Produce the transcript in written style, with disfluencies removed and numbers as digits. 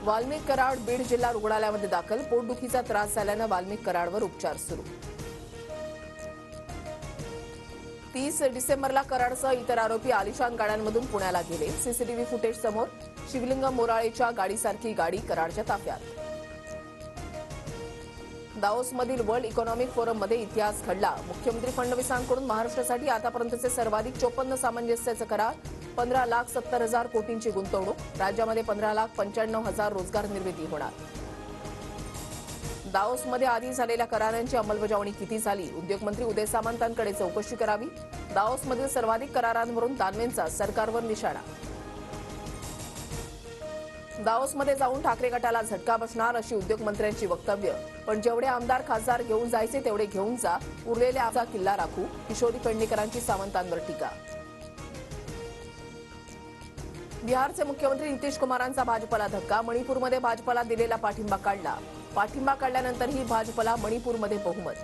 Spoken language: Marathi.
वाल्मिक कराड बीड जिल्हा रुग्णालयामध्ये दाखल. पोटदुखीचा त्रास झाल्यानं वाल्मिक कराडवर उपचार सुरू. 30 डिसेंबरला कराडसह इतर आरोपी आलिशान गाड्यांमधून पुण्याला गेले. सीसीटीव्ही फुटेज समोर. शिवलिंग मोराळेच्या गाडीसारखी गाडी कराडच्या ताफ्यात. दाओसमधील वर्ल्ड इकॉनॉमिक फोरममध्ये इतिहास घडला. मुख्यमंत्री फडणवीसांकडून महाराष्ट्रासाठी आतापर्यंतचे सर्वाधिक 54 सामंजस्याचे करार. 15,70,000 कोटींची गुंतवणूक. राज्यामध्ये 15,95,000 रोजगार निर्मिती होणार. दाओसमध्ये आधी झालेल्या करारांची अंमलबजावणी किती झाली? उद्योगमंत्री उदय सामंतांकडे चौकशी करावी. दाओसमधील सर्वाधिक करारांवरून दानवेंचा सरकारवर निशाणा. दाओसमध्ये जाऊन ठाकरे गटाला झटका बसणार अशी उद्योगमंत्र्यांची वक्तव्य. पण जेवढे आमदार खासदार घेऊन जायचे तेवढे घेऊन जा, उरलेले आमचा किल्ला राखू. किशोरी पेडणेकरांची सामंतांवर टीका. बिहारचे मुख्यमंत्री नितीश कुमारांचा भाजपला धक्का. मणिपूरमध्ये भाजपला दिलेला पाठिंबा काढला. पाठिंबा काढल्यानंतरही भाजपला मणिपूरमध्ये बहुमत.